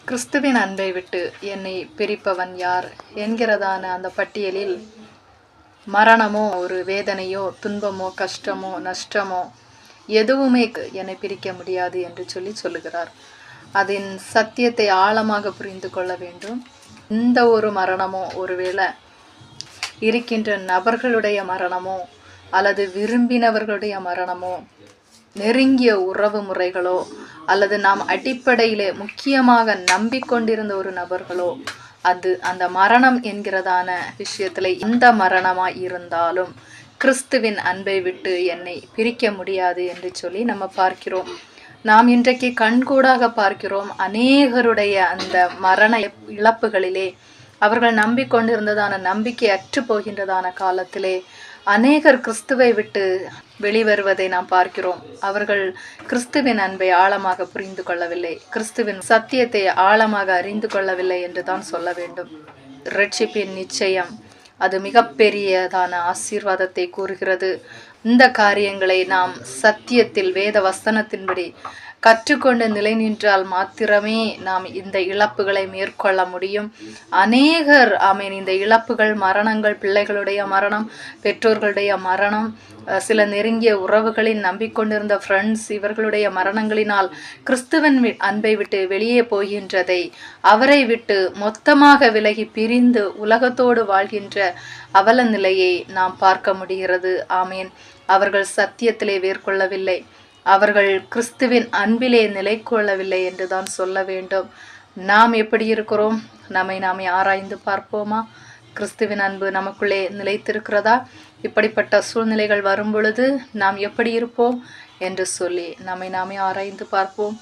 கிறிஸ்துவின் அன்பை விட்டு என்னை பிரிப்பவன் யார் என்கிறதான அந்த பட்டியலில் மரணமோ ஒரு வேதனையோ துன்பமோ கஷ்டமோ நஷ்டமோ எதுவுமே என்னை பிரிக்க முடியாது என்று சொல்லுகிறார். அதன் சத்தியத்தை ஆழமாக புரிந்து கொள்ள வேண்டும். இந்த ஒரு மரணமோ ஒருவேளை இருக்கின்ற நபர்களுடைய மரணமோ அல்லது விரும்பினவர்களுடைய மரணமோ நெருங்கிய உறவு முறைகளோ அல்லது நாம் அடிப்படையிலே முக்கியமாக நம்பிக்கொண்டிருந்த ஒரு நபர்களோ அந்த மரணம் என்கிறதான விஷயத்துல எந்த மரணமாய் இருந்தாலும் கிறிஸ்துவின் அன்பை விட்டு என்னை பிரிக்க முடியாது என்று சொல்லி நம்ம பார்க்கிறோம். நாம் இன்றைக்கு கண்கூடாக பார்க்கிறோம். அநேகருடைய அந்த மரண இழப்புகளிலே அவர்கள் நம்பிக்கொண்டிருந்ததான நம்பிக்கை அற்று போகின்றதான காலத்திலே அநேகர் கிறிஸ்துவை விட்டு வெளிவருவதை நாம் பார்க்கிறோம். அவர்கள் கிறிஸ்துவின் அன்பை ஆழமாக புரிந்து கொள்ளவில்லை, கிறிஸ்துவின் சத்தியத்தை ஆழமாக அறிந்து கொள்ளவில்லை என்று தான் சொல்ல வேண்டும். இரட்சிப்பின் நிச்சயம் அது மிகப்பெரியதான ஆசீர்வாதத்தை கூறுகிறது. இந்த காரியங்களை நாம் சத்தியத்தில் வேத வசனத்தின்படி கற்றுக்கொண்டு நிலை நின்றால் மாத்திரமே நாம் இந்த இழப்புகளை மேற்கொள்ள முடியும். அநேகர் இந்த இழப்புகள், மரணங்கள், பிள்ளைகளுடைய மரணம், பெற்றோர்களுடைய மரணம், சில நெருங்கிய உறவுகளின் நம்பிக்கொண்டிருந்த ஃப்ரெண்ட்ஸ் இவர்களுடைய மரணங்களினால் கிறிஸ்துவன் அன்பை விட்டு வெளியே போகின்றதை, அவரை விட்டு மொத்தமாக விலகி பிரிந்து உலகத்தோடு வாழ்கின்ற அவல நிலையை நாம் பார்க்க முடிகிறது. ஆமேன். அவர்கள் சத்தியத்திலே வேர்கொள்ளவில்லை, அவர்கள் கிறிஸ்துவின் அன்பிலே நிலை கொள்ளவில்லை என்றுதான் சொல்ல வேண்டும். நாம் எப்படி இருக்கிறோம்? நாமே ஆராய்ந்து பார்ப்போமா? கிறிஸ்துவின் அன்பு நமக்குள்ளே நிலைத்திருக்கிறதா? இப்படிப்பட்ட சூழ்நிலைகள் வரும் பொழுது நாம் எப்படி இருப்போம் என்று சொல்லி நாமே ஆராய்ந்து பார்ப்போம்.